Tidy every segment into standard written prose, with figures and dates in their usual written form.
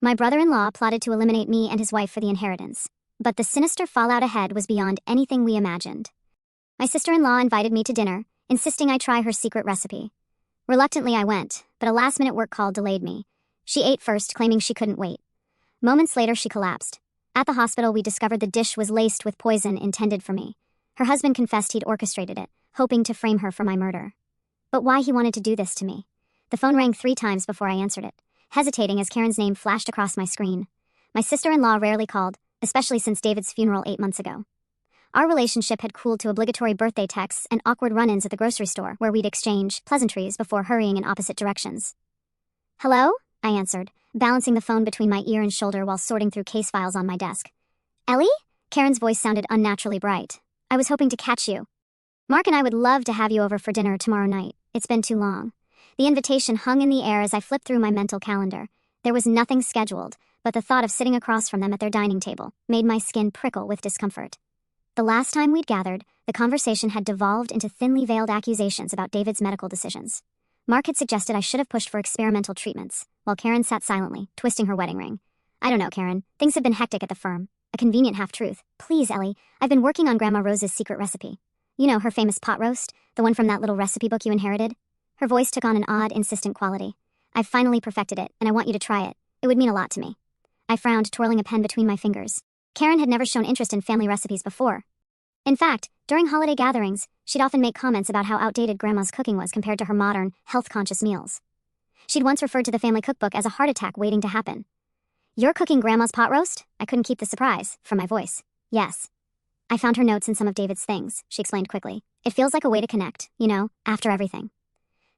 My brother-in-law plotted to eliminate me and his wife for the inheritance. But the sinister fallout ahead was beyond anything we imagined. My sister-in-law invited me to dinner, insisting I try her secret recipe. Reluctantly I went, but a last-minute work call delayed me. She ate first, claiming she couldn't wait. Moments later she collapsed. At the hospital we discovered the dish was laced with poison intended for me. Her husband confessed he'd orchestrated it, hoping to frame her for my murder. But why he wanted to do this to me? The phone rang 3 times before I answered it, hesitating as Karen's name flashed across my screen. My sister-in-law rarely called, especially since David's funeral 8 months ago. Our relationship had cooled to obligatory birthday texts and awkward run-ins at the grocery store where we'd exchange pleasantries before hurrying in opposite directions. "Hello?" I answered, balancing the phone between my ear and shoulder while sorting through case files on my desk. "Ellie?" Karen's voice sounded unnaturally bright. "I was hoping to catch you. Mark and I would love to have you over for dinner tomorrow night. It's been too long." The invitation hung in the air as I flipped through my mental calendar. There was nothing scheduled, but the thought of sitting across from them at their dining table made my skin prickle with discomfort. The last time we'd gathered, the conversation had devolved into thinly veiled accusations about David's medical decisions. Mark had suggested I should have pushed for experimental treatments, while Karen sat silently, twisting her wedding ring. "I don't know, Karen. Things have been hectic at the firm." A convenient half-truth. "Please, Ellie, I've been working on Grandma Rose's secret recipe. You know, her famous pot roast, the one from that little recipe book you inherited?" Her voice took on an odd, insistent quality. "I've finally perfected it, and I want you to try it. It would mean a lot to me." I frowned, twirling a pen between my fingers. Karen had never shown interest in family recipes before. In fact, during holiday gatherings, she'd often make comments about how outdated Grandma's cooking was compared to her modern, health-conscious meals. She'd once referred to the family cookbook as a heart attack waiting to happen. "You're cooking Grandma's pot roast?" I couldn't keep the surprise from my voice. "Yes. I found her notes in some of David's things," she explained quickly. "It feels like a way to connect, you know, after everything."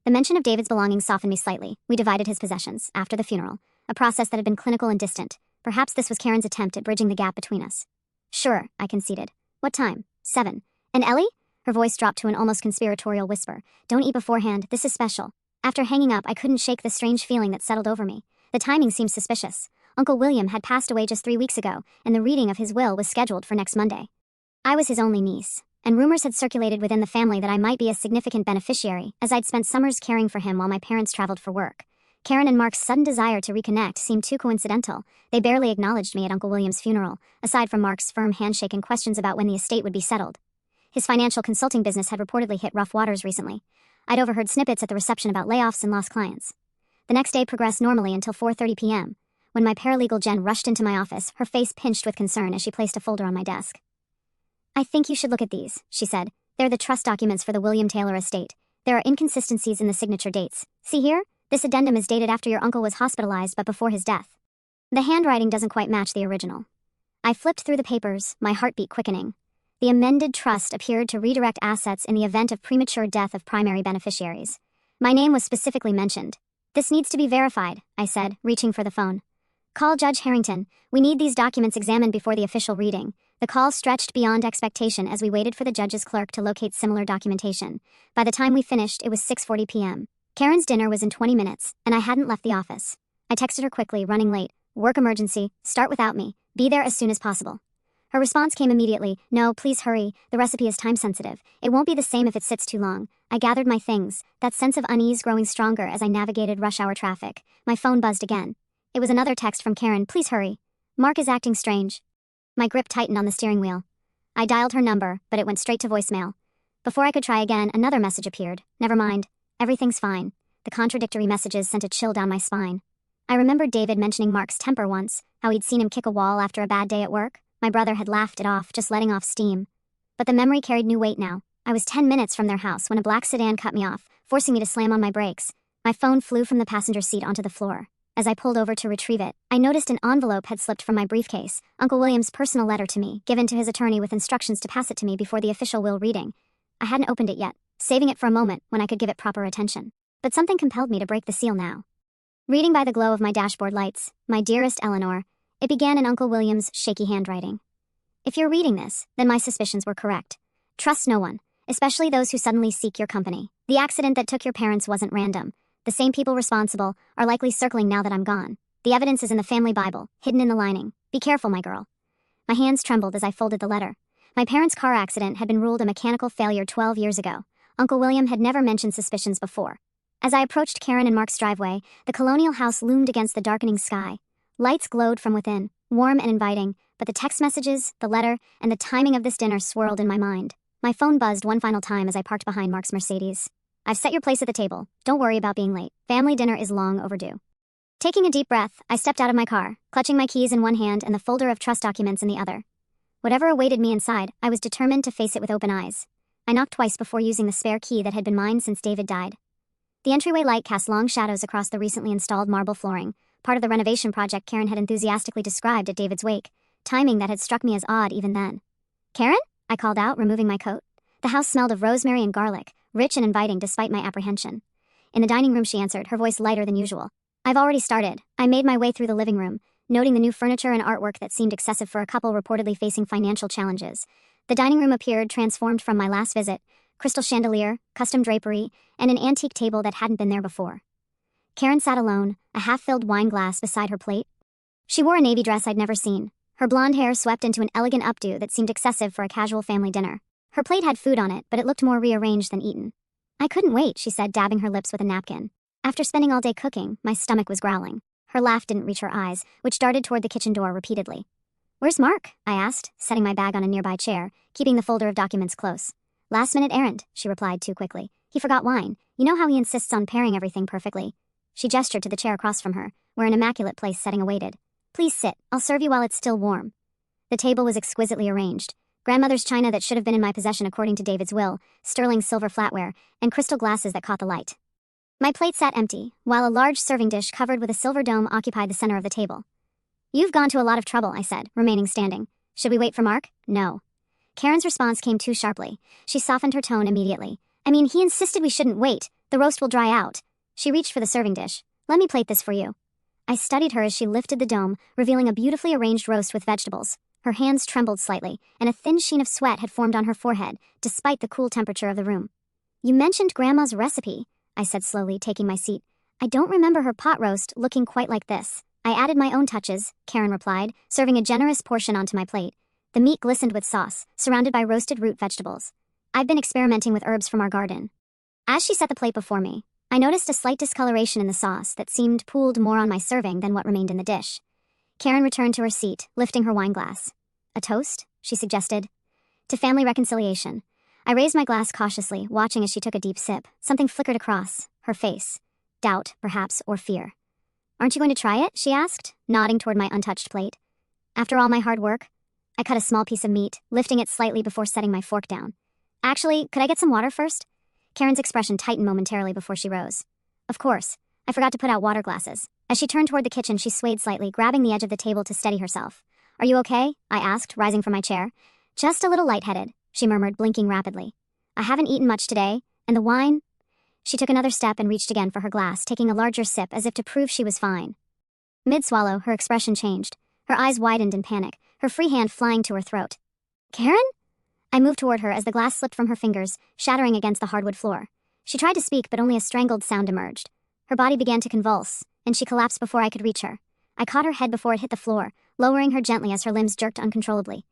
The mention of David's belongings softened me slightly. We divided his possessions, after the funeral, a process that had been clinical and distant. Perhaps this was Karen's attempt at bridging the gap between us. "Sure," I conceded. "What time?" 7. "And Ellie?" Her voice dropped to an almost conspiratorial whisper. "Don't eat beforehand, this is special." After hanging up, I couldn't shake the strange feeling that settled over me. The timing seemed suspicious. Uncle William had passed away just 3 weeks ago, and the reading of his will was scheduled for next Monday. I was his only niece, and rumors had circulated within the family that I might be a significant beneficiary, as I'd spent summers caring for him while my parents traveled for work. Karen and Mark's sudden desire to reconnect seemed too coincidental. They barely acknowledged me at Uncle William's funeral, aside from Mark's firm handshake and questions about when the estate would be settled. His financial consulting business had reportedly hit rough waters recently. I'd overheard snippets at the reception about layoffs and lost clients. The next day progressed normally until 4:30 p.m., when my paralegal Jen rushed into my office, her face pinched with concern as she placed a folder on my desk. "I think you should look at these," she said. "They're the trust documents for the William Taylor estate. There are inconsistencies in the signature dates. See here? This addendum is dated after your uncle was hospitalized but before his death. The handwriting doesn't quite match the original." I flipped through the papers, my heartbeat quickening. The amended trust appeared to redirect assets in the event of premature death of primary beneficiaries. My name was specifically mentioned. "This needs to be verified," I said, reaching for the phone. "Call Judge Harrington. We need these documents examined before the official reading." The call stretched beyond expectation as we waited for the judge's clerk to locate similar documentation. By the time we finished, it was 6:40 p.m. Karen's dinner was in 20 minutes, and I hadn't left the office. I texted her quickly, running late. "Work emergency, start without me, be there as soon as possible." Her response came immediately. "No, please hurry, the recipe is time-sensitive. It won't be the same if it sits too long." I gathered my things, that sense of unease growing stronger as I navigated rush-hour traffic. My phone buzzed again. It was another text from Karen. "Please hurry. Mark is acting strange." My grip tightened on the steering wheel. I dialed her number, but it went straight to voicemail. Before I could try again, another message appeared. "Never mind. Everything's fine." The contradictory messages sent a chill down my spine. I remembered David mentioning Mark's temper once, how he'd seen him kick a wall after a bad day at work. My brother had laughed it off, just letting off steam. But the memory carried new weight now. I was 10 minutes from their house when a black sedan cut me off, forcing me to slam on my brakes. My phone flew from the passenger seat onto the floor. As I pulled over to retrieve it, I noticed an envelope had slipped from my briefcase, Uncle William's personal letter to me, given to his attorney with instructions to pass it to me before the official will reading. I hadn't opened it yet, saving it for a moment when I could give it proper attention. But something compelled me to break the seal now. Reading by the glow of my dashboard lights, "My dearest Eleanor," it began in Uncle William's shaky handwriting. "If you're reading this, then my suspicions were correct. Trust no one, especially those who suddenly seek your company. The accident that took your parents wasn't random. The same people responsible are likely circling now that I'm gone. The evidence is in the family Bible, hidden in the lining. Be careful, my girl." My hands trembled as I folded the letter. My parents' car accident had been ruled a mechanical failure 12 years ago. Uncle William had never mentioned suspicions before. As I approached Karen and Mark's driveway, the colonial house loomed against the darkening sky. Lights glowed from within, warm and inviting, but the text messages, the letter, and the timing of this dinner swirled in my mind. My phone buzzed one final time as I parked behind Mark's Mercedes. "I've set your place at the table. Don't worry about being late. Family dinner is long overdue." Taking a deep breath, I stepped out of my car, clutching my keys in one hand and the folder of trust documents in the other. Whatever awaited me inside, I was determined to face it with open eyes. I knocked twice before using the spare key that had been mine since David died. The entryway light cast long shadows across the recently installed marble flooring, part of the renovation project Karen had enthusiastically described at David's wake, timing that had struck me as odd even then. "Karen?" I called out, removing my coat. The house smelled of rosemary and garlic, rich and inviting despite my apprehension. In the dining room she answered, her voice lighter than usual. "I've already started." I made my way through the living room, noting the new furniture and artwork that seemed excessive for a couple reportedly facing financial challenges. The dining room appeared transformed from my last visit, crystal chandelier, custom drapery, and an antique table that hadn't been there before. Karen sat alone, a half-filled wine glass beside her plate. She wore a navy dress I'd never seen, her blonde hair swept into an elegant updo that seemed excessive for a casual family dinner. Her plate had food on it, but it looked more rearranged than eaten. "I couldn't wait," she said, dabbing her lips with a napkin. "After spending all day cooking, my stomach was growling." Her laugh didn't reach her eyes, which darted toward the kitchen door repeatedly. "Where's Mark?" I asked, setting my bag on a nearby chair, keeping the folder of documents close. "Last-minute errand," she replied too quickly. "He forgot wine. You know how he insists on pairing everything perfectly." She gestured to the chair across from her, where an immaculate place setting awaited. "Please sit. I'll serve you while it's still warm." The table was exquisitely arranged. Grandmother's china that should have been in my possession according to David's will, sterling silver flatware, and crystal glasses that caught the light. My plate sat empty, while a large serving dish covered with a silver dome occupied the center of the table. "You've gone to a lot of trouble," I said, remaining standing. "Should we wait for Mark?" "No." Karen's response came too sharply. She softened her tone immediately. "I mean, he insisted we shouldn't wait. The roast will dry out." She reached for the serving dish. "Let me plate this for you." I studied her as she lifted the dome, revealing a beautifully arranged roast with vegetables. Her hands trembled slightly, and a thin sheen of sweat had formed on her forehead, despite the cool temperature of the room. "You mentioned Grandma's recipe," I said slowly, taking my seat. "I don't remember her pot roast looking quite like this." "I added my own touches," Karen replied, serving a generous portion onto my plate. The meat glistened with sauce, surrounded by roasted root vegetables. "I've been experimenting with herbs from our garden." As she set the plate before me, I noticed a slight discoloration in the sauce that seemed pooled more on my serving than what remained in the dish. Karen returned to her seat, lifting her wine glass. "A toast?" she suggested. "To family reconciliation." I raised my glass cautiously, watching as she took a deep sip. Something flickered across her face. Doubt, perhaps, or fear. "Aren't you going to try it?" she asked, nodding toward my untouched plate. "After all my hard work?" I cut a small piece of meat, lifting it slightly before setting my fork down. "Actually, could I get some water first?" Karen's expression tightened momentarily before she rose. "Of course. I forgot to put out water glasses." As she turned toward the kitchen, she swayed slightly, grabbing the edge of the table to steady herself. "Are you okay?" I asked, rising from my chair. "Just a little lightheaded," she murmured, blinking rapidly. "I haven't eaten much today, and the wine—" She took another step and reached again for her glass, taking a larger sip as if to prove she was fine. Mid-swallow, her expression changed. Her eyes widened in panic, her free hand flying to her throat. "Karen?" I moved toward her as the glass slipped from her fingers, shattering against the hardwood floor. She tried to speak, but only a strangled sound emerged. Her body began to convulse, and she collapsed before I could reach her. I caught her head before it hit the floor, lowering her gently as her limbs jerked uncontrollably.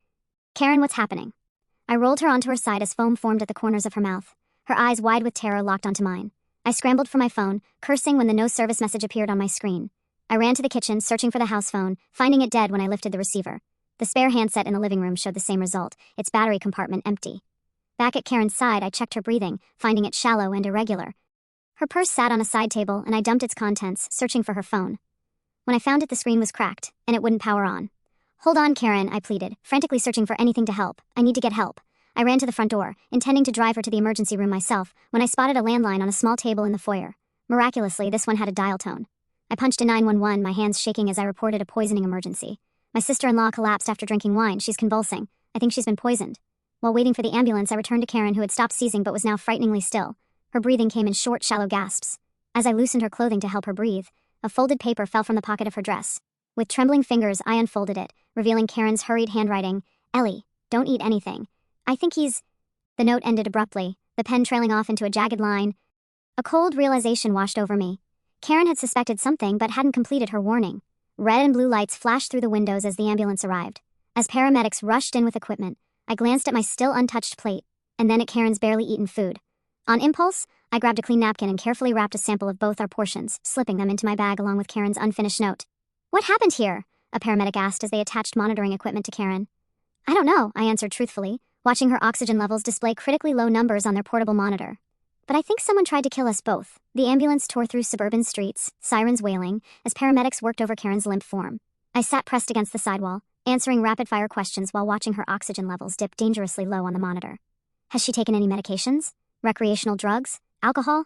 "Karen, what's happening?" I rolled her onto her side as foam formed at the corners of her mouth. Her eyes, wide with terror, locked onto mine. I scrambled for my phone, cursing when the no-service message appeared on my screen. I ran to the kitchen, searching for the house phone, finding it dead when I lifted the receiver. The spare handset in the living room showed the same result, its battery compartment empty. Back at Karen's side, I checked her breathing, finding it shallow and irregular. Her purse sat on a side table, and I dumped its contents, searching for her phone. When I found it, the screen was cracked, and it wouldn't power on. "Hold on, Karen," I pleaded, frantically searching for anything to help. "I need to get help." I ran to the front door, intending to drive her to the emergency room myself, when I spotted a landline on a small table in the foyer. Miraculously, this one had a dial tone. I punched a 911, my hands shaking as I reported a poisoning emergency. "My sister-in-law collapsed after drinking wine. She's convulsing. I think she's been poisoned." While waiting for the ambulance, I returned to Karen, who had stopped seizing but was now frighteningly still. Her breathing came in short, shallow gasps. As I loosened her clothing to help her breathe, a folded paper fell from the pocket of her dress. With trembling fingers, I unfolded it, revealing Karen's hurried handwriting. "Ellie, don't eat anything. I think he's—" The note ended abruptly, the pen trailing off into a jagged line. A cold realization washed over me. Karen had suspected something but hadn't completed her warning. Red and blue lights flashed through the windows as the ambulance arrived. As paramedics rushed in with equipment, I glanced at my still untouched plate, and then at Karen's barely eaten food. On impulse, I grabbed a clean napkin and carefully wrapped a sample of both our portions, slipping them into my bag along with Karen's unfinished note. What happened here? A paramedic asked as they attached monitoring equipment to Karen. I don't know, I answered truthfully, watching her oxygen levels display critically low numbers on their portable monitor. But I think someone tried to kill us both. The ambulance tore through suburban streets, sirens wailing, as paramedics worked over Karen's limp form. I sat pressed against the sidewall, answering rapid-fire questions while watching her oxygen levels dip dangerously low on the monitor. Has she taken any medications? Recreational drugs? Alcohol?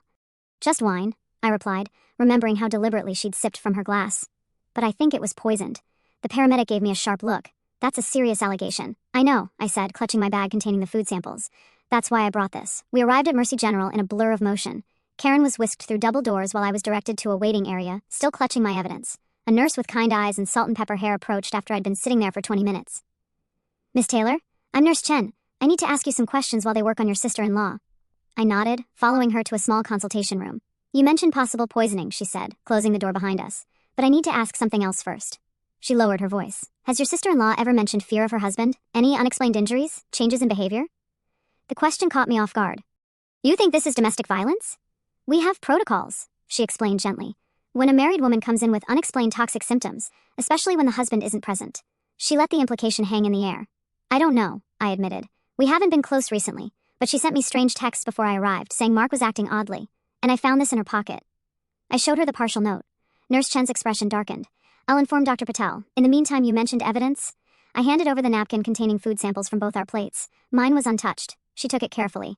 Just wine, I replied, remembering how deliberately she'd sipped from her glass. But I think it was poisoned. The paramedic gave me a sharp look. That's a serious allegation. I know, I said, clutching my bag containing the food samples. That's why I brought this. We arrived at Mercy General in a blur of motion. Karen was whisked through double doors while I was directed to a waiting area, still clutching my evidence. A nurse with kind eyes and salt and pepper hair approached after I'd been sitting there for 20 minutes. Miss Taylor? I'm Nurse Chen. I need to ask you some questions while they work on your sister-in-law. I nodded, following her to a small consultation room. You mentioned possible poisoning, she said, closing the door behind us. But I need to ask something else first. She lowered her voice. Has your sister-in-law ever mentioned fear of her husband? Any unexplained injuries? Changes in behavior? The question caught me off guard. You think this is domestic violence? We have protocols, she explained gently. When a married woman comes in with unexplained toxic symptoms, especially when the husband isn't present. She let the implication hang in the air. I don't know, I admitted. We haven't been close recently, but she sent me strange texts before I arrived saying Mark was acting oddly, and I found this in her pocket. I showed her the partial note. Nurse Chen's expression darkened. I'll inform Dr. Patel. In the meantime, you mentioned evidence? I handed over the napkin containing food samples from both our plates. Mine was untouched. She took it carefully.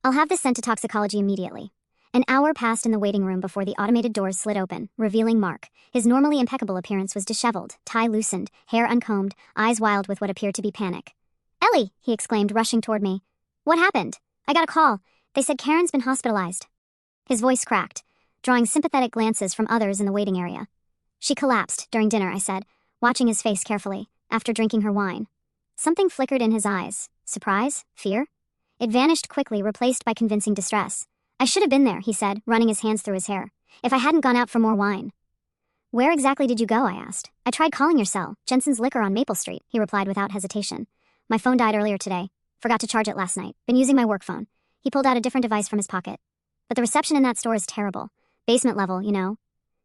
I'll have this sent to toxicology immediately. An hour passed in the waiting room before the automated doors slid open, revealing Mark. His normally impeccable appearance was disheveled, tie loosened, hair uncombed, eyes wild with what appeared to be panic. Ellie, he exclaimed, rushing toward me. What happened? I got a call. They said Karen's been hospitalized. His voice cracked, drawing sympathetic glances from others in the waiting area. She collapsed during dinner, I said, watching his face carefully, after drinking her wine. Something flickered in his eyes. Surprise? Fear? It vanished quickly, replaced by convincing distress. I should have been there, he said, running his hands through his hair. If I hadn't gone out for more wine. Where exactly did you go, I asked. I tried calling your cell, Jensen's Liquor on Maple Street, he replied without hesitation. My phone died earlier today. Forgot to charge it last night. Been using my work phone. He pulled out a different device from his pocket. But the reception in that store is terrible. Basement level, you know.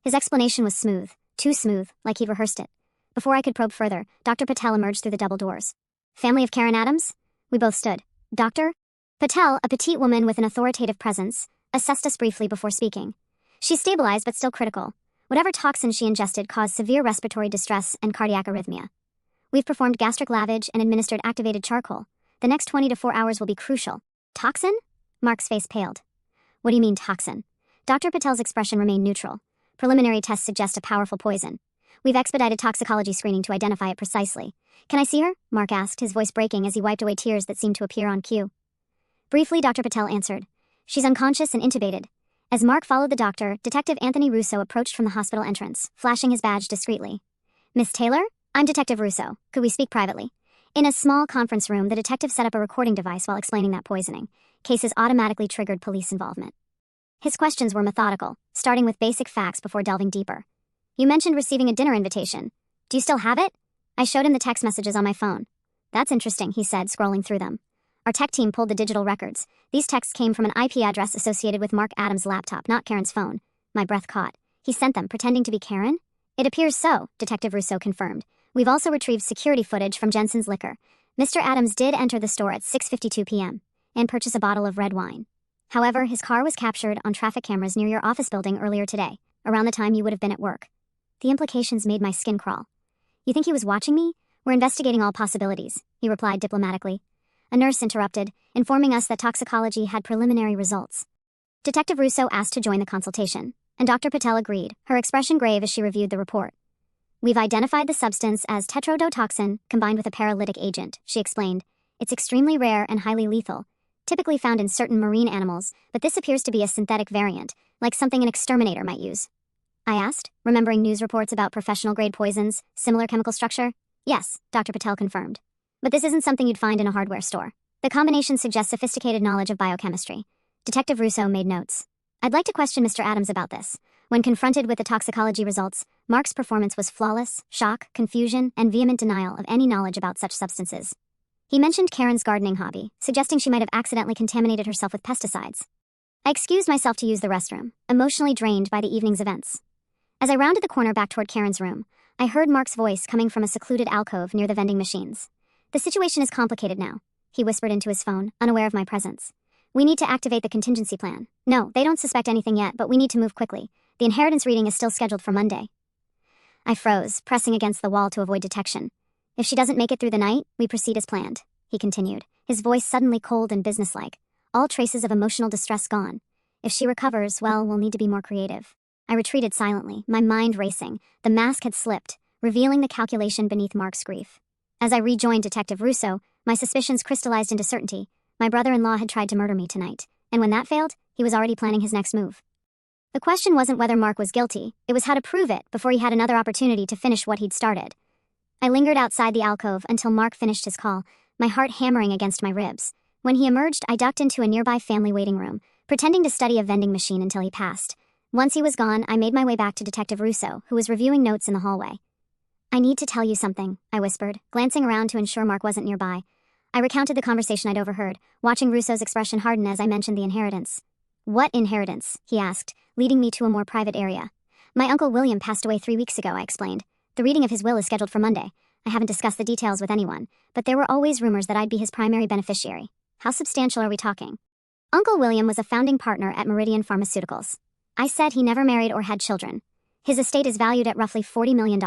His explanation was smooth. Too smooth, like he'd rehearsed it. Before I could probe further, Dr. Patel emerged through the double doors. Family of Karen Adams? We both stood. Doctor? Patel, a petite woman with an authoritative presence, assessed us briefly before speaking. She's stabilized but still critical. Whatever toxin she ingested caused severe respiratory distress and cardiac arrhythmia. We've performed gastric lavage and administered activated charcoal. The next 24 hours will be crucial. Toxin? Mark's face paled. What do you mean, toxin? Dr. Patel's expression remained neutral. Preliminary tests suggest a powerful poison. We've expedited toxicology screening to identify it precisely. Can I see her? Mark asked, his voice breaking as he wiped away tears that seemed to appear on cue. Briefly, Dr. Patel answered. She's unconscious and intubated. As Mark followed the doctor, Detective Anthony Russo approached from the hospital entrance, flashing his badge discreetly. Miss Taylor? I'm Detective Russo. Could we speak privately? In a small conference room, the detective set up a recording device while explaining that poisoning. Cases automatically triggered police involvement. His questions were methodical, starting with basic facts before delving deeper. You mentioned receiving a dinner invitation. Do you still have it? I showed him the text messages on my phone. That's interesting, he said, scrolling through them. Our tech team pulled the digital records. These texts came from an IP address associated with Mark Adams' laptop, not Karen's phone. My breath caught. He sent them, pretending to be Karen? It appears so, Detective Russo confirmed. We've also retrieved security footage from Jensen's Liquor. Mr. Adams did enter the store at 6:52 p.m. and purchase a bottle of red wine. However, his car was captured on traffic cameras near your office building earlier today, around the time you would have been at work. The implications made my skin crawl. You think he was watching me? We're investigating all possibilities, he replied diplomatically. A nurse interrupted, informing us that toxicology had preliminary results. Detective Russo asked to join the consultation, and Dr. Patel agreed, her expression grave as she reviewed the report. We've identified the substance as tetrodotoxin combined with a paralytic agent, she explained. It's extremely rare and highly lethal, typically found in certain marine animals, but this appears to be a synthetic variant, like something an exterminator might use. I asked, remembering news reports about professional-grade poisons, similar chemical structure. Yes, Dr. Patel confirmed. But this isn't something you'd find in a hardware store. The combination suggests sophisticated knowledge of biochemistry. Detective Russo made notes. I'd like to question Mr. Adams about this. When confronted with the toxicology results, Mark's performance was flawless, shock, confusion, and vehement denial of any knowledge about such substances. He mentioned Karen's gardening hobby, suggesting she might have accidentally contaminated herself with pesticides. I excused myself to use the restroom, emotionally drained by the evening's events. As I rounded the corner back toward Karen's room, I heard Mark's voice coming from a secluded alcove near the vending machines. "The situation is complicated now," he whispered into his phone, unaware of my presence. "We need to activate the contingency plan. No, they don't suspect anything yet, but we need to move quickly. The inheritance reading is still scheduled for Monday." I froze, pressing against the wall to avoid detection. "If she doesn't make it through the night, we proceed as planned," he continued, his voice suddenly cold and businesslike, all traces of emotional distress gone. "If she recovers, well, we'll need to be more creative." I retreated silently, my mind racing. The mask had slipped, revealing the calculation beneath Mark's grief. As I rejoined Detective Russo, my suspicions crystallized into certainty. My brother-in-law had tried to murder me tonight, and when that failed, he was already planning his next move. The question wasn't whether Mark was guilty, it was how to prove it before he had another opportunity to finish what he'd started. I lingered outside the alcove until Mark finished his call, my heart hammering against my ribs. When he emerged, I ducked into a nearby family waiting room, pretending to study a vending machine until he passed. Once he was gone, I made my way back to Detective Russo, who was reviewing notes in the hallway. "I need to tell you something," I whispered, glancing around to ensure Mark wasn't nearby. I recounted the conversation I'd overheard, watching Russo's expression harden as I mentioned the inheritance. "What inheritance?" he asked, leading me to a more private area. "My Uncle William passed away 3 weeks ago," I explained. "The reading of his will is scheduled for Monday. I haven't discussed the details with anyone, but there were always rumors that I'd be his primary beneficiary. How substantial are we talking?" "Uncle William was a founding partner at Meridian Pharmaceuticals." I said. "He never married or had children. His estate is valued at roughly $40 million.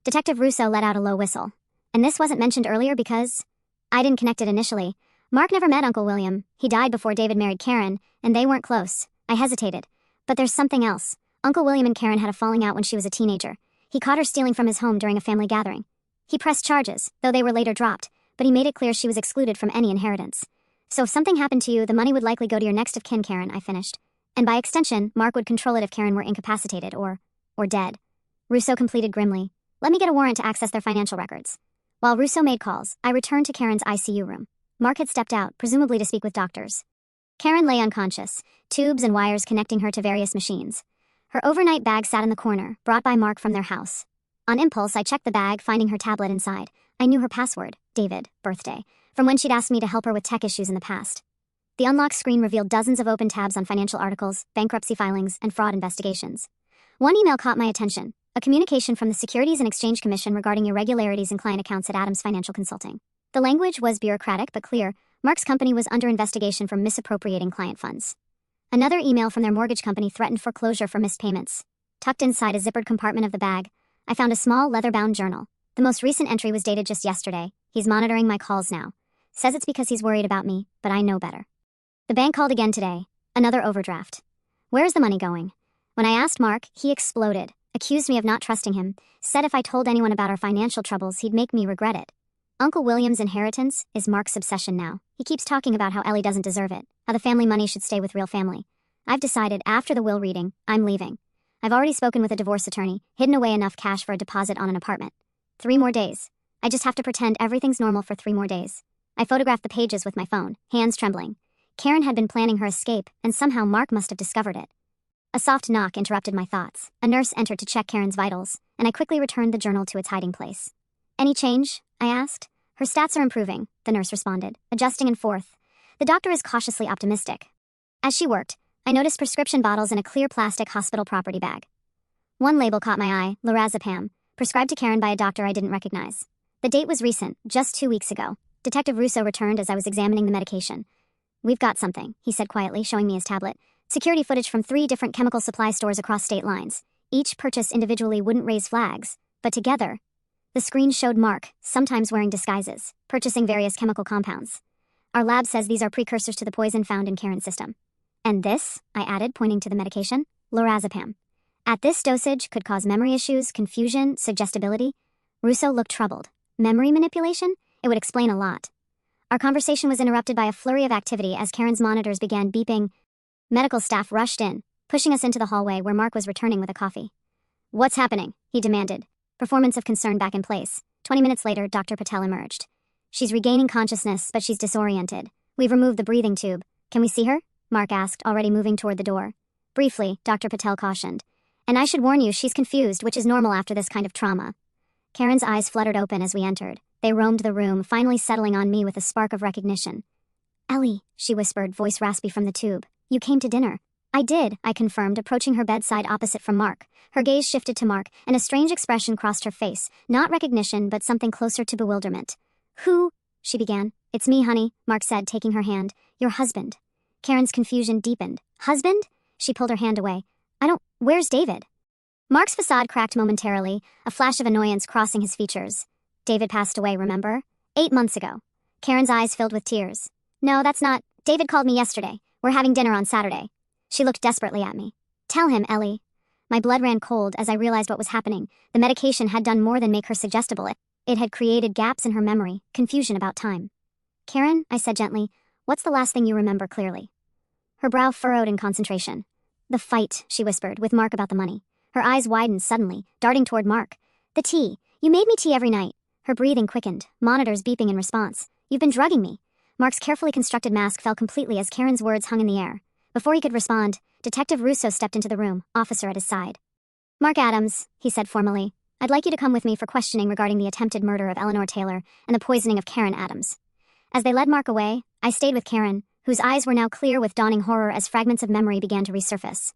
Detective Russo let out a low whistle. "And this wasn't mentioned earlier because—" I didn't connect it initially. "Mark never met Uncle William. He died before David married Karen, and they weren't close." I hesitated. "But there's something else. Uncle William and Karen had a falling out when she was a teenager. He caught her stealing from his home during a family gathering. He pressed charges, though they were later dropped, but he made it clear she was excluded from any inheritance. So if something happened to you, the money would likely go to your next of kin, Karen," I finished. "And by extension, Mark would control it if Karen were incapacitated or dead." Russo completed grimly. "Let me get a warrant to access their financial records." While Russo made calls, I returned to Karen's ICU room. Mark had stepped out, presumably to speak with doctors. Karen lay unconscious, tubes and wires connecting her to various machines. Her overnight bag sat in the corner, brought by Mark from their house. On impulse, I checked the bag, finding her tablet inside. I knew her password, David, birthday, from when she'd asked me to help her with tech issues in the past. The unlocked screen revealed dozens of open tabs on financial articles, bankruptcy filings, and fraud investigations. One email caught my attention, a communication from the Securities and Exchange Commission regarding irregularities in client accounts at Adams Financial Consulting. The language was bureaucratic but clear. Mark's company was under investigation for misappropriating client funds. Another email from their mortgage company threatened foreclosure for missed payments. Tucked inside a zippered compartment of the bag, I found a small leather-bound journal. The most recent entry was dated just yesterday. "He's monitoring my calls now. Says it's because he's worried about me, but I know better." The bank called again today. Another overdraft. "Where's the money going?" When I asked Mark, he exploded, accused me of not trusting him, said if I told anyone about our financial troubles, he'd make me regret it. Uncle William's inheritance is Mark's obsession now. He keeps talking about how Ellie doesn't deserve it, how the family money should stay with real family. I've decided, after the will reading, I'm leaving. I've already spoken with a divorce attorney, hidden away enough cash for a deposit on an apartment. 3 more days. I just have to pretend everything's normal for 3 more days. I photographed the pages with my phone, hands trembling. Karen had been planning her escape, and somehow Mark must have discovered it. A soft knock interrupted my thoughts. A nurse entered to check Karen's vitals, and I quickly returned the journal to its hiding place. "Any change?" I asked. "Her stats are improving," the nurse responded, adjusting and forth. "The doctor is cautiously optimistic." As she worked, I noticed prescription bottles in a clear plastic hospital property bag. One label caught my eye, lorazepam, prescribed to Karen by a doctor I didn't recognize. The date was recent, just 2 weeks ago. Detective Russo returned as I was examining the medication. "We've got something," he said quietly, showing me his tablet. "Security footage from 3 different chemical supply stores across state lines. Each purchase individually wouldn't raise flags, but together..." The screen showed Mark, sometimes wearing disguises, purchasing various chemical compounds. "Our lab says these are precursors to the poison found in Karen's system." "And this," I added, pointing to the medication, "lorazepam. At this dosage could cause memory issues, confusion, suggestibility." Russo looked troubled. "Memory manipulation? It would explain a lot." Our conversation was interrupted by a flurry of activity as Karen's monitors began beeping. Medical staff rushed in, pushing us into the hallway where Mark was returning with a coffee. "What's happening?" he demanded, performance of concern back in place. 20 minutes later, Dr. Patel emerged. "She's regaining consciousness, but she's disoriented. We've removed the breathing tube. Can we see her?" Mark asked, already moving toward the door. "Briefly," Dr. Patel cautioned. "And I should warn you, she's confused, which is normal after this kind of trauma." Karen's eyes fluttered open as we entered. They roamed the room, finally settling on me with a spark of recognition. "Ellie," she whispered, voice raspy from the tube. "You came to dinner." I did, I confirmed, approaching her bedside opposite from Mark. Her gaze shifted to Mark, and a strange expression crossed her face. Not recognition, but something closer to bewilderment. Who? She began. It's me, honey, Mark said, taking her hand. Your husband. Karen's confusion deepened. Husband? She pulled her hand away. Where's David? Mark's facade cracked momentarily, a flash of annoyance crossing his features. David passed away, remember? 8 months ago. Karen's eyes filled with tears. No, that's not. David called me yesterday. We're having dinner on Saturday. She looked desperately at me. Tell him, Ellie. My blood ran cold as I realized what was happening. The medication had done more than make her suggestible. It had created gaps in her memory, confusion about time. Karen, I said gently, what's the last thing you remember clearly? Her brow furrowed in concentration. The fight, she whispered, with Mark about the money. Her eyes widened suddenly, darting toward Mark. The tea. You made me tea every night. Her breathing quickened, monitors beeping in response. You've been drugging me. Mark's carefully constructed mask fell completely as Karen's words hung in the air. Before he could respond, Detective Russo stepped into the room, officer at his side. Mark Adams, he said formally, I'd like you to come with me for questioning regarding the attempted murder of Eleanor Taylor and the poisoning of Karen Adams. As they led Mark away, I stayed with Karen, whose eyes were now clear with dawning horror as fragments of memory began to resurface.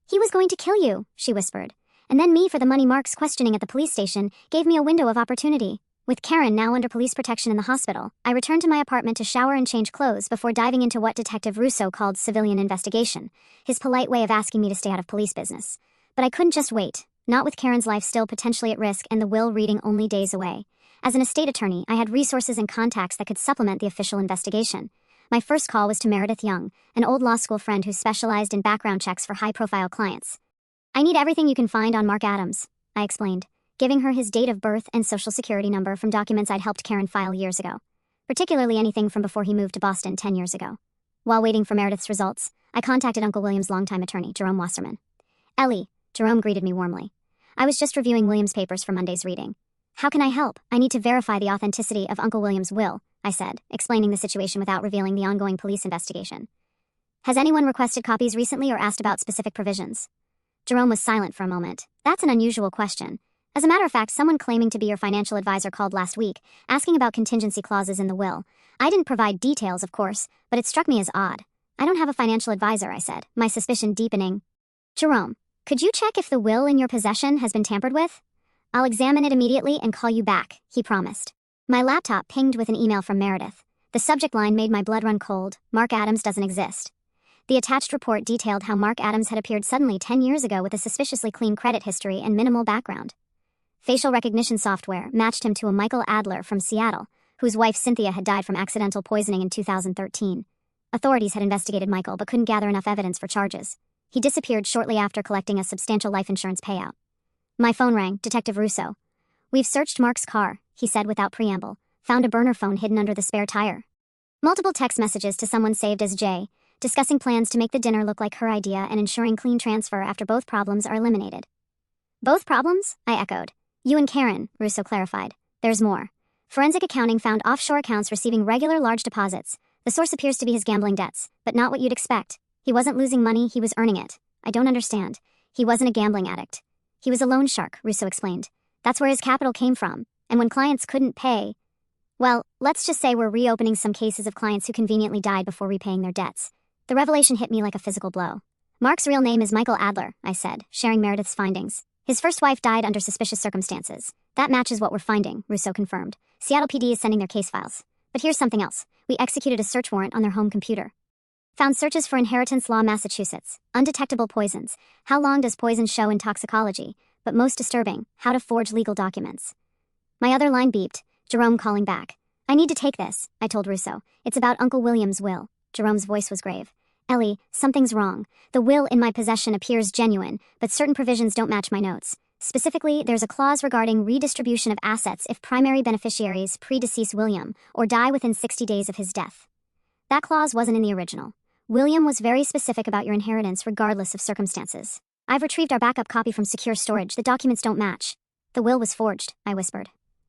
He was going to kill you, she whispered. And then me for the money. Mark's questioning at the police station gave me a window of opportunity. With Karen now under police protection in the hospital, I returned to my apartment to shower and change clothes before diving into what Detective Russo called civilian investigation, his polite way of asking me to stay out of police business. But I couldn't just wait, not with Karen's life still potentially at risk and the will reading only days away. As an estate attorney, I had resources and contacts that could supplement the official investigation. My first call was to Meredith Young, an old law school friend who specialized in background checks for high-profile clients. I need everything you can find on Mark Adams, I explained, giving her his date of birth and social security number from documents I'd helped Karen file years ago, particularly anything from before he moved to Boston 10 years ago. While waiting for Meredith's results, I contacted Uncle William's longtime attorney, Jerome Wasserman. Ellie, Jerome greeted me warmly. I was just reviewing William's papers for Monday's reading. How can I help? I need to verify the authenticity of Uncle William's will, I said, explaining the situation without revealing the ongoing police investigation. Has anyone requested copies recently or asked about specific provisions? Jerome was silent for a moment. That's an unusual question. As a matter of fact, someone claiming to be your financial advisor called last week, asking about contingency clauses in the will. I didn't provide details, of course, but it struck me as odd. I don't have a financial advisor, I said, my suspicion deepening. Jerome, could you check if the will in your possession has been tampered with? I'll examine it immediately and call you back, he promised. My laptop pinged with an email from Meredith. The subject line made my blood run cold. Mark Adams doesn't exist. The attached report detailed how Mark Adams had appeared suddenly 10 years ago with a suspiciously clean credit history and minimal background. Facial recognition software matched him to a Michael Adler from Seattle, whose wife Cynthia had died from accidental poisoning in 2013. Authorities had investigated Michael but couldn't gather enough evidence for charges. He disappeared shortly after collecting a substantial life insurance payout. My phone rang, Detective Russo. We've searched Mark's car, he said without preamble. Found a burner phone hidden under the spare tire. Multiple text messages to someone saved as Jay, discussing plans to make the dinner look like her idea and ensuring clean transfer after both problems are eliminated. Both problems? I echoed. You and Karen, Russo clarified. There's more. Forensic accounting found offshore accounts receiving regular large deposits. The source appears to be his gambling debts, but not what you'd expect. He wasn't losing money, he was earning it. I don't understand. He wasn't a gambling addict. He was a loan shark, Russo explained. That's where his capital came from. And when clients couldn't pay... Well, let's just say we're reopening some cases of clients who conveniently died before repaying their debts. The revelation hit me like a physical blow. Mark's real name is Michael Adler, I said, sharing Meredith's findings. His first wife died under suspicious circumstances. That matches what we're finding, Russo confirmed. Seattle PD is sending their case files. But here's something else. We executed a search warrant on their home computer. Found searches for inheritance law Massachusetts, undetectable poisons, how long does poison show in toxicology, but most disturbing, how to forge legal documents. My other line beeped, Jerome calling back. I need to take this, I told Russo. It's about Uncle William's will. Jerome's voice was grave. Ellie, something's wrong. The will in my possession appears genuine, but certain provisions don't match my notes. Specifically, there's a clause regarding redistribution of assets if primary beneficiaries predecease William or die within 60 days of his death. That clause wasn't in the original. William was very specific about your inheritance regardless of circumstances. I've retrieved our backup copy from secure storage. The documents don't match. The will was forged, I whispered.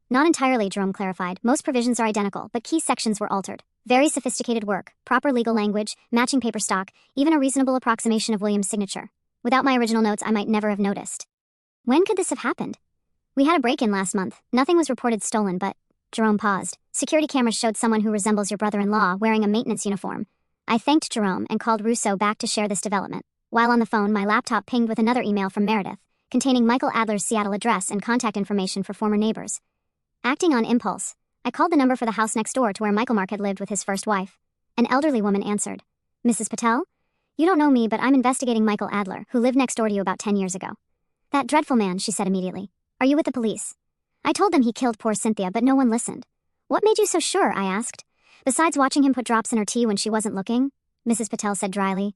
Not entirely, Jerome clarified. Most provisions are identical, but key sections were altered. Very sophisticated work, proper legal language, matching paper stock, even a reasonable approximation of William's signature. Without my original notes, I might never have noticed. When could this have happened? We had a break-in last month. Nothing was reported stolen, but... Jerome paused. Security cameras showed someone who resembles your brother-in-law wearing a maintenance uniform. I thanked Jerome and called Russo back to share this development. While on the phone, my laptop pinged with another email from Meredith, containing Michael Adler's Seattle address and contact information for former neighbors. Acting on impulse, I called the number for the house next door to where Michael Mark had lived with his first wife. An elderly woman answered. "Mrs. Patel? You don't know me, but I'm investigating Michael Adler, who lived next door to you about 10 years ago." "That dreadful man," she said immediately. "Are you with the police?" I told them he killed poor Cynthia, but no one listened. "What made you so sure?" I asked. "Besides watching him put drops in her tea when she wasn't looking," Mrs. Patel said dryly.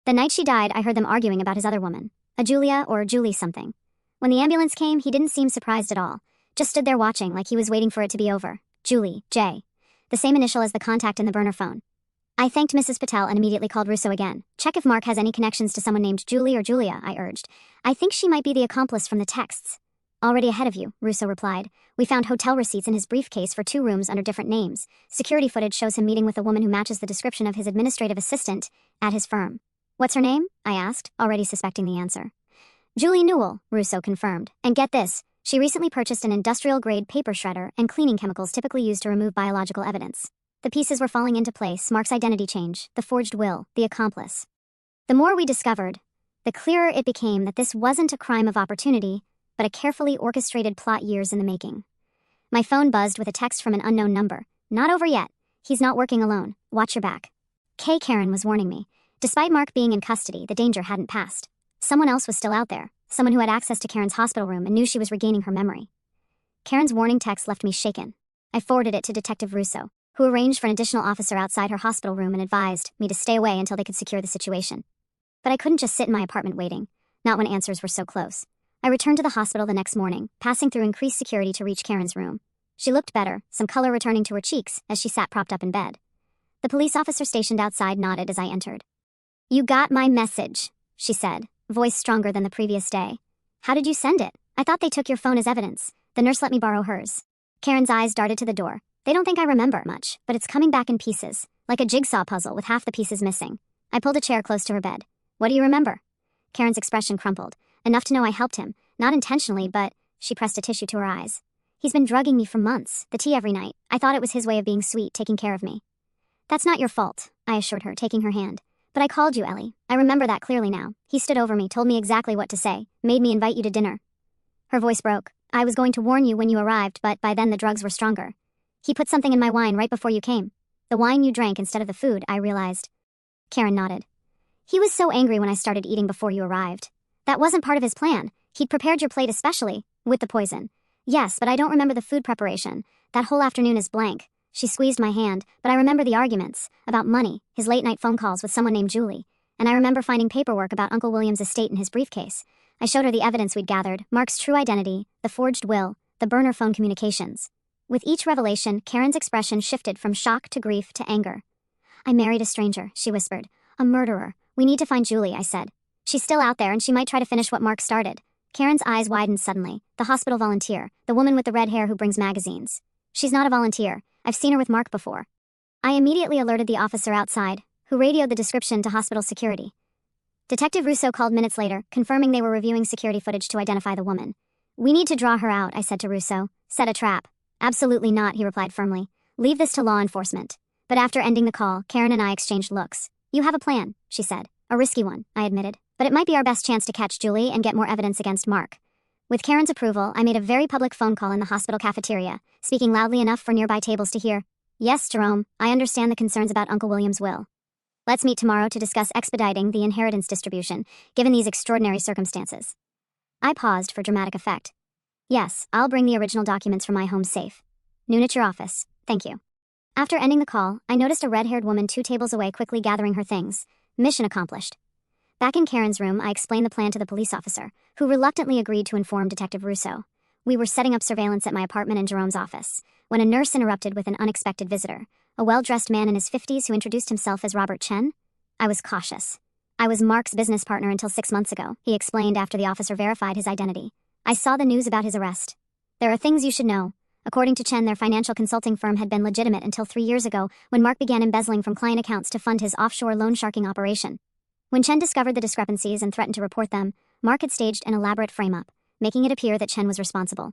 "The night she died, I heard them arguing about his other woman, a Julia or Julie something. When the ambulance came, he didn't seem surprised at all, just stood there watching like he was waiting for it to be over. Julie, J. The same initial as the contact in the burner phone." I thanked Mrs. Patel and immediately called Russo again. "Check if Mark has any connections to someone named Julie or Julia," I urged. "I think she might be the accomplice from the texts." "Already ahead of you," Russo replied. "We found hotel receipts in his briefcase for 2 rooms under different names. Security footage shows him meeting with a woman who matches the description of his administrative assistant at his firm." "What's her name?" I asked, already suspecting the answer. "Julie Newell," Russo confirmed. "And get this, she recently purchased an industrial-grade paper shredder and cleaning chemicals typically used to remove biological evidence." The pieces were falling into place: Mark's identity change, the forged will, the accomplice. The more we discovered, the clearer it became that this wasn't a crime of opportunity, but a carefully orchestrated plot years in the making. My phone buzzed with a text from an unknown number. "Not over yet. He's not working alone. Watch your back." Karen was warning me. Despite Mark being in custody, the danger hadn't passed. Someone else was still out there, someone who had access to Karen's hospital room and knew she was regaining her memory. Karen's warning text left me shaken. I forwarded it to Detective Russo, who arranged for an additional officer outside her hospital room and advised me to stay away until they could secure the situation. But I couldn't just sit in my apartment waiting, not when answers were so close. I returned to the hospital the next morning, passing through increased security to reach Karen's room. She looked better, some color returning to her cheeks as she sat propped up in bed. The police officer stationed outside nodded as I entered. "You got my message," she said, voice stronger than the previous day. "How did you send it? I thought they took your phone as evidence. The nurse let me borrow hers." Karen's eyes darted to the door. "They don't think I remember much, but it's coming back in pieces, like a jigsaw puzzle with half the pieces missing." I pulled a chair close to her bed. "What do you remember?" Karen's expression crumpled, enough to know I helped him, not intentionally, but she pressed a tissue to her eyes. "He's been drugging me for months, the tea every night. I thought it was his way of being sweet, taking care of me." "That's not your fault," I assured her, taking her hand. "But I called you, Ellie. I remember that clearly now. He stood over me, told me exactly what to say, made me invite you to dinner." Her voice broke. "I was going to warn you when you arrived, but by then the drugs were stronger. He put something in my wine right before you came. The wine you drank instead of the food, I realized." Karen nodded. "He was so angry when I started eating before you arrived. That wasn't part of his plan. He'd prepared your plate especially, with the poison." "Yes, but I don't remember the food preparation. That whole afternoon is blank." She squeezed my hand, "but I remember the arguments, about money, his late-night phone calls with someone named Julie, and I remember finding paperwork about Uncle William's estate in his briefcase." I showed her the evidence we'd gathered, Mark's true identity, the forged will, the burner phone communications. With each revelation, Karen's expression shifted from shock to grief to anger. "I married a stranger," she whispered. "A murderer. We need to find Julie," I said. "She's still out there and she might try to finish what Mark started." Karen's eyes widened suddenly. "The hospital volunteer, the woman with the red hair who brings magazines." "She's not a volunteer. I've seen her with Mark before." I immediately alerted the officer outside, who radioed the description to hospital security. Detective Russo called minutes later, confirming they were reviewing security footage to identify the woman. "We need to draw her out," I said to Russo. "Set a trap." "Absolutely not," he replied firmly. "Leave this to law enforcement." But after ending the call, Karen and I exchanged looks. "You have a plan," she said. "A risky one," I admitted. "But it might be our best chance to catch Julie and get more evidence against Mark." With Karen's approval, I made a very public phone call in the hospital cafeteria, speaking loudly enough for nearby tables to hear. "Yes, Jerome, I understand the concerns about Uncle William's will. Let's meet tomorrow to discuss expediting the inheritance distribution, given these extraordinary circumstances." I paused for dramatic effect. "Yes, I'll bring the original documents from my home safe. Noon at your office. Thank you." After ending the call, I noticed a red-haired woman 2 tables away quickly gathering her things. Mission accomplished. Back in Karen's room, I explained the plan to the police officer, who reluctantly agreed to inform Detective Russo. We were setting up surveillance at my apartment in Jerome's office, when a nurse interrupted with an unexpected visitor, a well-dressed man in his 50s who introduced himself as Robert Chen. I was cautious. "I was Mark's business partner until 6 months ago," he explained after the officer verified his identity. "I saw the news about his arrest. There are things you should know. According to Chen, their financial consulting firm had been legitimate until 3 years ago, when Mark began embezzling from client accounts to fund his offshore loan sharking operation. When Chen discovered the discrepancies and threatened to report them, Mark had staged an elaborate frame-up, making it appear that Chen was responsible.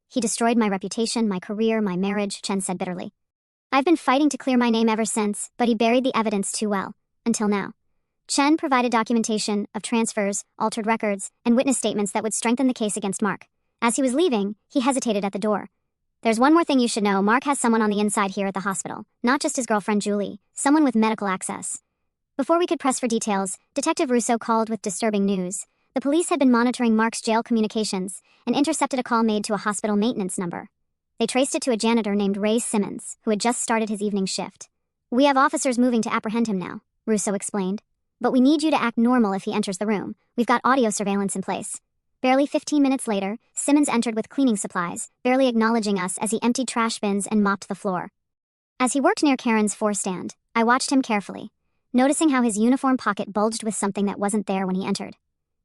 He destroyed my reputation, my career, my marriage," Chen said bitterly. "I've been fighting to clear my name ever since, but he buried the evidence too well. Until now." Chen provided documentation of transfers, altered records, and witness statements that would strengthen the case against Mark. As he was leaving, he hesitated at the door. There's one more thing you should know. Mark has someone on the inside here at the hospital. Not just his girlfriend Julie, someone with medical access. Before we could press for details, Detective Russo called with disturbing news. The police had been monitoring Mark's jail communications and intercepted a call made to a hospital maintenance number. They traced it to a janitor named Ray Simmons, who had just started his evening shift. We have officers moving to apprehend him now, Russo explained. But we need you to act normal if he enters the room. We've got audio surveillance in place. Barely 15 minutes later, Simmons entered with cleaning supplies, barely acknowledging us as he emptied trash bins and mopped the floor. As he worked near Karen's stand, I watched him carefully, noticing how his uniform pocket bulged with something that wasn't there when he entered.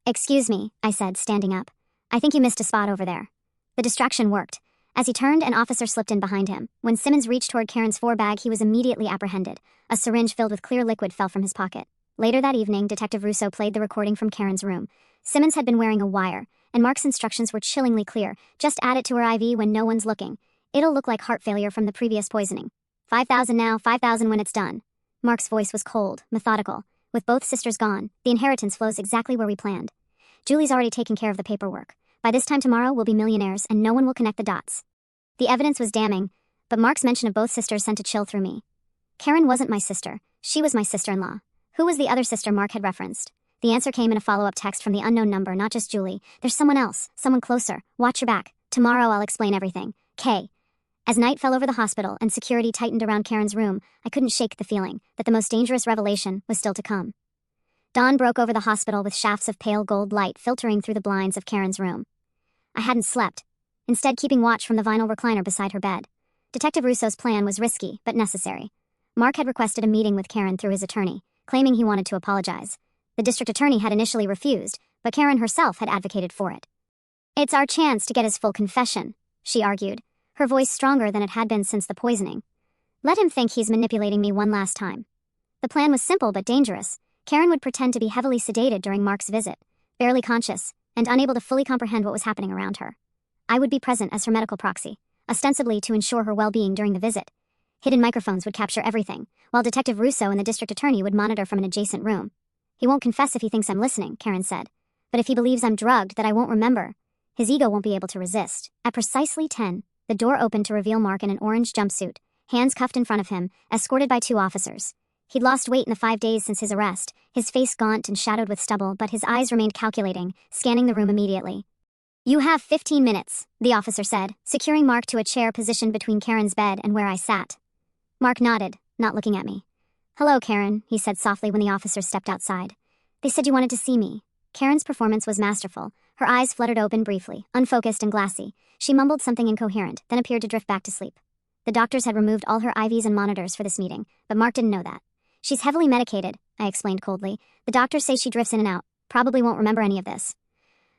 "Excuse me," I said, standing up. "I think you missed a spot over there." The distraction worked. As he turned, an officer slipped in behind him. When Simmons reached toward Karen's bag, he was immediately apprehended. A syringe filled with clear liquid fell from his pocket. Later that evening, Detective Russo played the recording from Karen's room. Simmons had been wearing a wire, and Mark's instructions were chillingly clear. Just add it to her IV when no one's looking. It'll look like heart failure from the previous poisoning. 5,000 now, 5,000 when it's done. Mark's voice was cold, methodical. With both sisters gone, the inheritance flows exactly where we planned. Julie's already taken care of the paperwork. By this time tomorrow, we'll be millionaires, and no one will connect the dots. The evidence was damning, but Mark's mention of both sisters sent a chill through me. Karen wasn't my sister. She was my sister-in-law. Who was the other sister Mark had referenced? The answer came in a follow-up text from the unknown number, not just Julie. There's someone else, someone closer. Watch your back. Tomorrow I'll explain everything. K. As night fell over the hospital and security tightened around Karen's room, I couldn't shake the feeling that the most dangerous revelation was still to come. Dawn broke over the hospital with shafts of pale gold light filtering through the blinds of Karen's room. I hadn't slept, instead keeping watch from the vinyl recliner beside her bed. Detective Russo's plan was risky, but necessary. Mark had requested a meeting with Karen through his attorney, claiming he wanted to apologize. The district attorney had initially refused, but Karen herself had advocated for it. "It's our chance to get his full confession," she argued, her voice stronger than it had been since the poisoning. "Let him think he's manipulating me one last time." The plan was simple but dangerous. Karen would pretend to be heavily sedated during Mark's visit, barely conscious, and unable to fully comprehend what was happening around her. I would be present as her medical proxy, ostensibly to ensure her well-being during the visit. Hidden microphones would capture everything, while Detective Russo and the district attorney would monitor from an adjacent room. "He won't confess if he thinks I'm listening," Karen said. "But if he believes I'm drugged, that I won't remember, his ego won't be able to resist." At precisely 10, the door opened to reveal Mark in an orange jumpsuit, hands cuffed in front of him, escorted by 2 officers. He'd lost weight in the 5 days since his arrest, his face gaunt and shadowed with stubble, but his eyes remained calculating, scanning the room immediately. "You have 15 minutes, the officer said, securing Mark to a chair positioned between Karen's bed and where I sat. Mark nodded, not looking at me. "Hello, Karen," he said softly when the officer stepped outside. "They said you wanted to see me." Karen's performance was masterful. Her eyes fluttered open briefly, unfocused and glassy. She mumbled something incoherent, then appeared to drift back to sleep. The doctors had removed all her IVs and monitors for this meeting, but Mark didn't know that. "She's heavily medicated," I explained coldly. "The doctors say she drifts in and out. Probably won't remember any of this."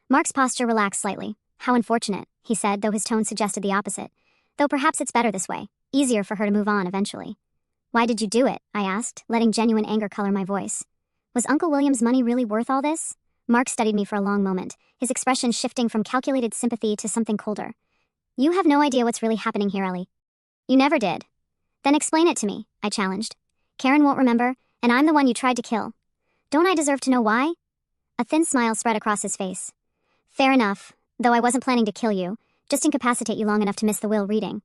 Mark's posture relaxed slightly. "How unfortunate," he said, though his tone suggested the opposite. "Though perhaps it's better this way. Easier for her to move on eventually." "Why did you do it?" I asked, letting genuine anger color my voice. Was Uncle William's money really worth all this? Mark studied me for a long moment, his expression shifting from calculated sympathy to something colder. "You have no idea what's really happening here, Ellie." "You never did." "Then explain it to me," I challenged. "Karen won't remember, and I'm the one you tried to kill. Don't I deserve to know why?" A thin smile spread across his face. "Fair enough, though I wasn't planning to kill you, just incapacitate you long enough to miss the will reading."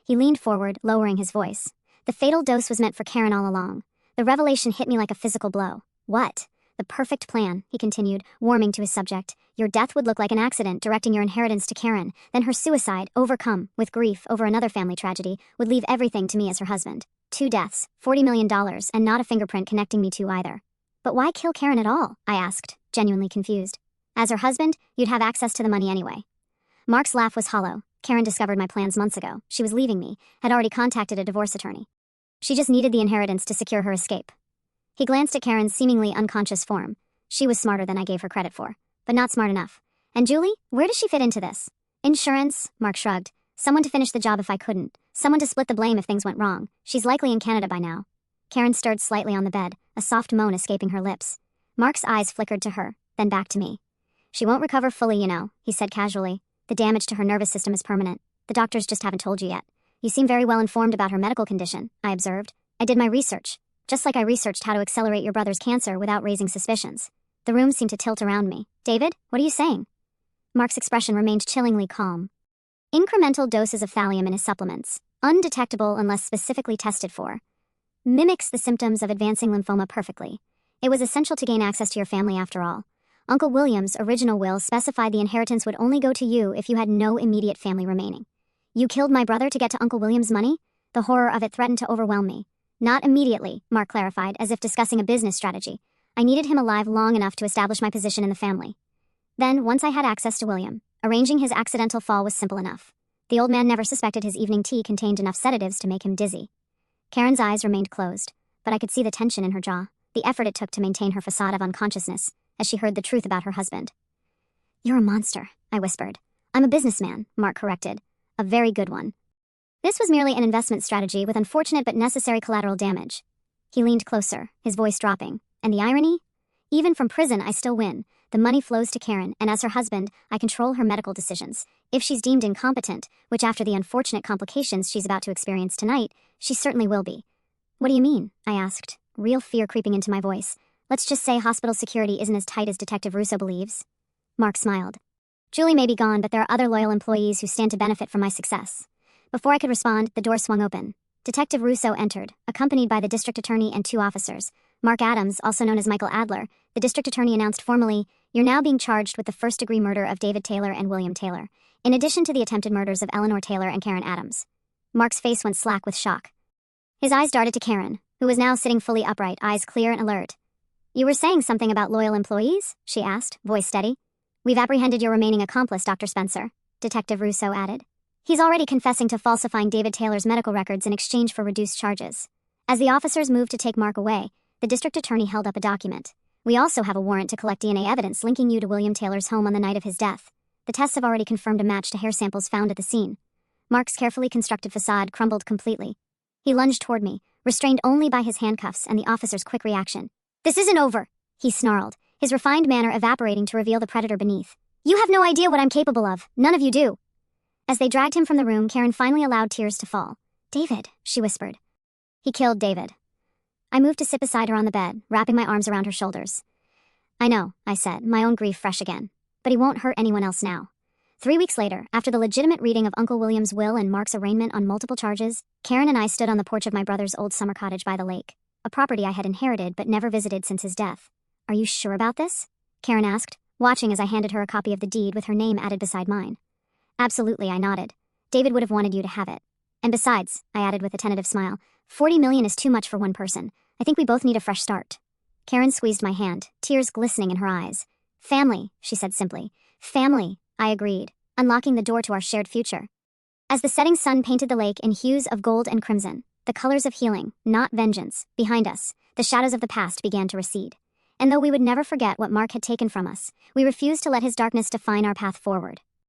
He leaned forward, lowering his voice. "The fatal dose was meant for Karen all along. The revelation hit me like a physical blow." "What?" "The perfect plan," he continued, warming to his subject. "Your death would look like an accident directing your inheritance to Karen. Then her suicide, overcome with grief over another family tragedy, would leave everything to me as her husband. 2 deaths, $40 million, and not a fingerprint connecting me to either." "But why kill Karen at all?" I asked, genuinely confused. "As her husband, you'd have access to the money anyway." Mark's laugh was hollow. "Karen discovered my plans months ago. She was leaving me, had already contacted a divorce attorney. She just needed the inheritance to secure her escape." He glanced at Karen's seemingly unconscious form. She was smarter than I gave her credit for, but not smart enough. "And Julie, where does she fit into this?" "Insurance," Mark shrugged. "Someone to finish the job if I couldn't. Someone to split the blame if things went wrong. She's likely in Canada by now." Karen stirred slightly on the bed, a soft moan escaping her lips. Mark's eyes flickered to her, then back to me. "She won't recover fully, you know," he said casually. "The damage to her nervous system is permanent. The doctors just haven't told you yet." "You seem very well informed about her medical condition," I observed. "I did my research." just like I researched how to accelerate your brother's cancer without raising suspicions. The room seemed to tilt around me. David, what are you saying? Mark's expression remained chillingly calm. Incremental doses of thallium in his supplements, undetectable unless specifically tested for, mimics the symptoms of advancing lymphoma perfectly. It was essential to gain access to your family after all. Uncle William's original will specified the inheritance would only go to you if you had no immediate family remaining. You killed my brother to get to Uncle William's money? The horror of it threatened to overwhelm me. Not immediately, Mark clarified, as if discussing a business strategy. I needed him alive long enough to establish my position in the family. Then, once I had access to William, arranging his accidental fall was simple enough. The old man never suspected his evening tea contained enough sedatives to make him dizzy. Karen's eyes remained closed, but I could see the tension in her jaw, the effort it took to maintain her facade of unconsciousness, as she heard the truth about her husband. You're a monster, I whispered. I'm a businessman, Mark corrected. A very good one. This was merely an investment strategy with unfortunate but necessary collateral damage. He leaned closer, his voice dropping. And the irony? Even from prison, I still win. The money flows to Karen, and as her husband, I control her medical decisions. If she's deemed incompetent, which after the unfortunate complications she's about to experience tonight, she certainly will be. What do you mean? I asked, real fear creeping into my voice. Let's just say hospital security isn't as tight as Detective Russo believes. Mark smiled. Julie may be gone, but there are other loyal employees who stand to benefit from my success. Before I could respond, the door swung open. Detective Russo entered, accompanied by the district attorney and 2 officers. Mark Adams, also known as Michael Adler, the district attorney announced formally, "You're now being charged with the first-degree murder of David Taylor and William Taylor, in addition to the attempted murders of Eleanor Taylor and Karen Adams." Mark's face went slack with shock. His eyes darted to Karen, who was now sitting fully upright, eyes clear and alert. "You were saying something about loyal employees?" she asked, voice steady. "We've apprehended your remaining accomplice, Dr. Spencer," Detective Russo added. "He's already confessing to falsifying David Taylor's medical records in exchange for reduced charges." As the officers moved to take Mark away, the district attorney held up a document. "We also have a warrant to collect DNA evidence linking you to William Taylor's home on the night of his death. The tests have already confirmed a match to hair samples found at the scene." Mark's carefully constructed facade crumbled completely. He lunged toward me, restrained only by his handcuffs and the officer's quick reaction. "This isn't over," he snarled, his refined manner evaporating to reveal the predator beneath. "You have no idea what I'm capable of. None of you do." As they dragged him from the room, Karen finally allowed tears to fall. "David," she whispered. "He killed David." I moved to sit beside her on the bed, wrapping my arms around her shoulders. "I know," I said, my own grief fresh again. "But he won't hurt anyone else now." 3 weeks later, after the legitimate reading of Uncle William's will and Mark's arraignment on multiple charges, Karen and I stood on the porch of my brother's old summer cottage by the lake, a property I had inherited but never visited since his death. "Are you sure about this?" Karen asked, watching as I handed her a copy of the deed with her name added beside mine. "Absolutely," I nodded. "David would have wanted you to have it. And besides," I added with a tentative smile, $40 million is too much for one person. I think we both need a fresh start." Karen squeezed my hand, tears glistening in her eyes. "Family," she said simply. "Family," I agreed, unlocking the door to our shared future. As the setting sun painted the lake in hues of gold and crimson, the colors of healing, not vengeance, behind us, the shadows of the past began to recede. And though we would never forget what Mark had taken from us, we refused to let his darkness define our path forward.